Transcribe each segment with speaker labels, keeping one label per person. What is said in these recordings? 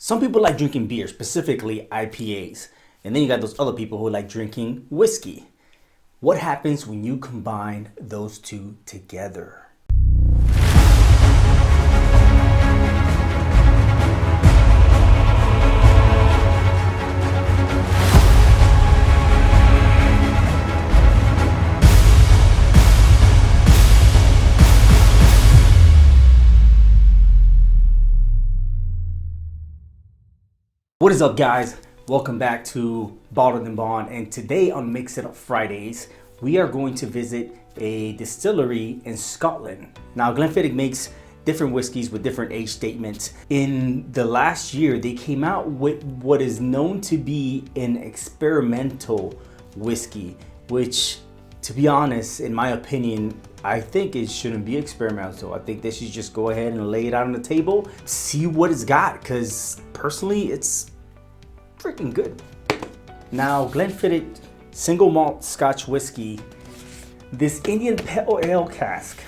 Speaker 1: Some people like drinking beer, specifically IPAs. And then you got those other people who like drinking whiskey. What happens when you combine those two together? What is up, guys? Welcome back to Bottled and Bond, and today on Mix It Up Fridays, we are going to visit a distillery in Scotland. Now, Glenfiddich makes different whiskeys with different age statements. In the last year, they came out with what is known to be an experimental whiskey, which, to be honest, in my opinion, I think it shouldn't be experimental. I think they should just go ahead and lay it out on the table, see what it's got, because personally, it's freaking good. Now, Glenfiddich Single Malt Scotch whiskey, this Indian pale ale cask.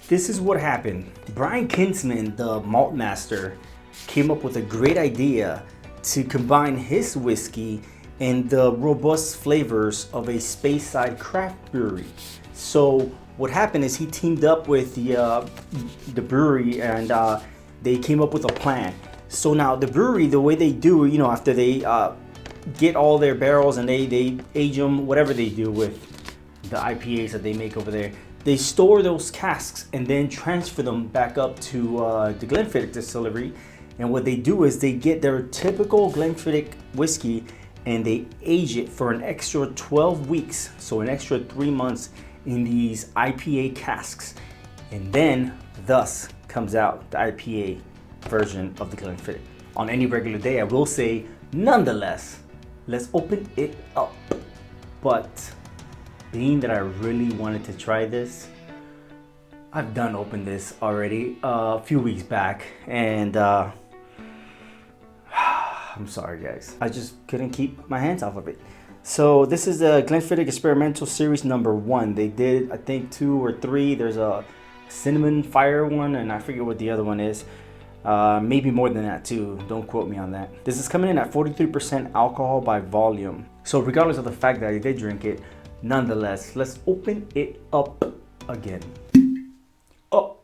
Speaker 1: This is what happened. Brian Kinsman, the malt master, came up with a great idea to combine his whiskey and the robust flavors of a Speyside craft brewery. So what happened is he teamed up with the brewery, and they came up with a plan. So now the brewery, the way they do, after they get all their barrels and they age them, whatever they do with the IPAs that they make over there, they store those casks and then transfer them back up to the Glenfiddich distillery. And what they do is they get their typical Glenfiddich whiskey and they age it for an extra 12 weeks, so an extra 3 months in these IPA casks. And then thus comes out the IPA version of the Glenfiddich. On any regular day, I will say, nonetheless, let's open it up. But being that I really wanted to try this, I've done opened this already a few weeks back, and I'm sorry guys, I just couldn't keep my hands off of it. So this is the Glenfiddich Experimental Series number 1. They did, I think, 2 or 3. There's a cinnamon fire one, and I forget what the other one is. Maybe more than that too, don't quote me on that. This is coming in at 43% alcohol by volume. So regardless of the fact that I did drink it, nonetheless, let's open it up again. Oh,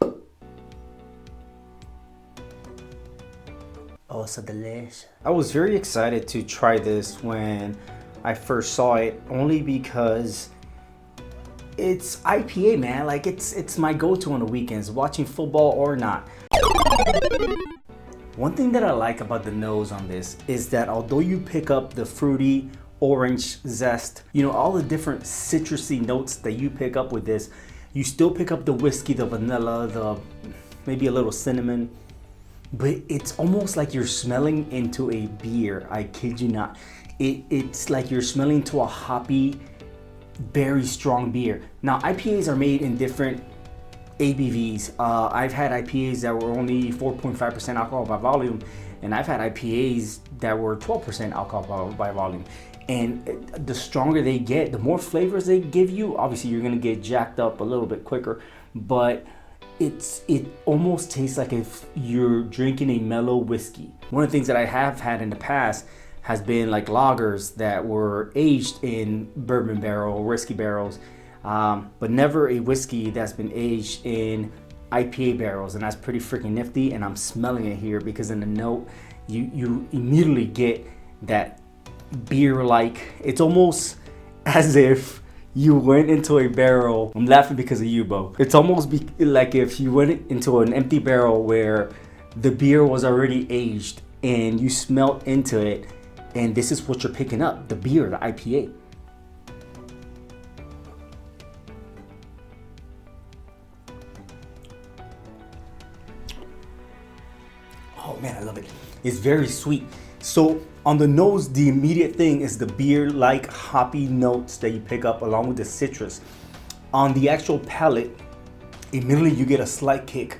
Speaker 1: so delicious. I was very excited to try this when I first saw it, only because it's IPA, man. Like it's my go-to on the weekends, watching football or not. One thing that I like about the nose on this is that although you pick up the fruity orange zest, all the different citrusy notes that you pick up with this, you still pick up the whiskey, the vanilla, maybe a little cinnamon, but it's almost like you're smelling into a beer. I kid you not. It's like you're smelling to a hoppy, very strong beer. Now, IPAs are made in different ABVs. I've had IPAs that were only 4.5% alcohol by volume, and I've had IPAs that were 12% alcohol by volume. And the stronger they get, the more flavors they give you. Obviously, you're gonna get jacked up a little bit quicker, but it almost tastes like if you're drinking a mellow whiskey. One of the things that I have had in the past has been like lagers that were aged in bourbon barrel, whiskey barrels, but never a whiskey that's been aged in IPA barrels, and that's pretty freaking nifty. And I'm smelling it here because in the note, you immediately get that beer-like. It's almost as if you went into a barrel. I'm laughing because of you, Bo. It's almost like if you went into an empty barrel where the beer was already aged and you smelled into it, and this is what you're picking up, the beer, the IPA. Oh man, I love it. It's very sweet. So on the nose, the immediate thing is the beer-like hoppy notes that you pick up along with the citrus. On the actual palate, immediately you get a slight kick,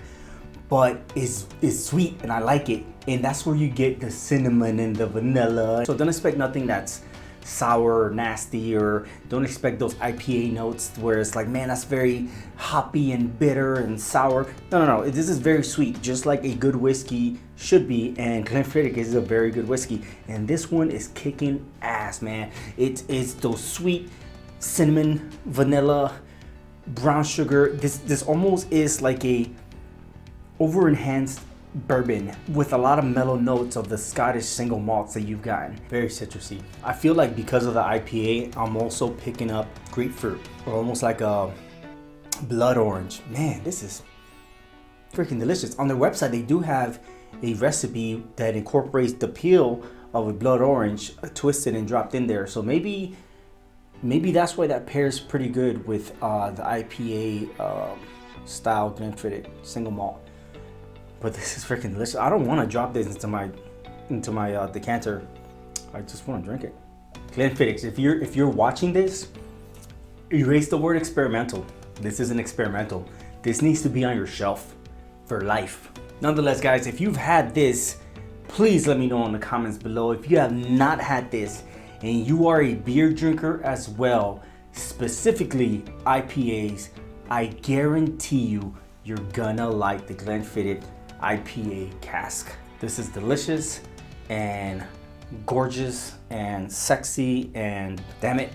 Speaker 1: but it's sweet and I like it. And that's where you get the cinnamon and the vanilla. So don't expect nothing that's sour or nasty, or don't expect those IPA notes where it's like, man, that's very hoppy and bitter and sour. No, this is very sweet, just like a good whiskey should be, and Glenfiddich is a very good whiskey, and this one is kicking ass, man. It's those sweet cinnamon, vanilla, brown sugar. This almost is like a over enhanced bourbon with a lot of mellow notes of the Scottish single malts that you've gotten. Very citrusy. I feel like because of the IPA, I'm also picking up grapefruit, or almost like a blood orange. Man, this is freaking delicious. On their website, they do have a recipe that incorporates the peel of a blood orange twisted and dropped in there. So maybe that's why that pairs pretty good with the IPA style Glenfiddich single malt. But this is freaking delicious. I don't want to drop this into my decanter. I just want to drink it. Glenfiddich, if you're watching this, erase the word experimental. This isn't experimental. This needs to be on your shelf for life. Nonetheless, guys, if you've had this, please let me know in the comments below. If you have not had this and you are a beer drinker as well, specifically IPAs, I guarantee you're gonna like the Glenfiddich IPA cask. This is delicious and gorgeous and sexy, and damn it,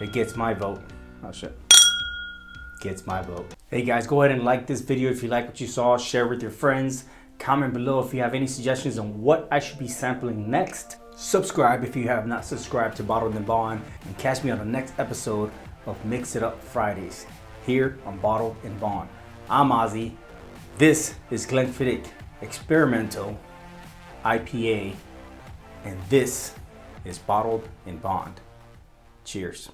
Speaker 1: it gets my vote. Oh shit, gets my vote. Hey guys, go ahead and like this video if you like what you saw, share with your friends, comment below if you have any suggestions on what I should be sampling next. Subscribe if you have not subscribed to Bottled and Bond, and catch me on the next episode of Mix It Up Fridays here on Bottled and Bond. I'm Ozzy. This is Glenfiddich Experimental IPA, and this is Bottled and Bond. Cheers.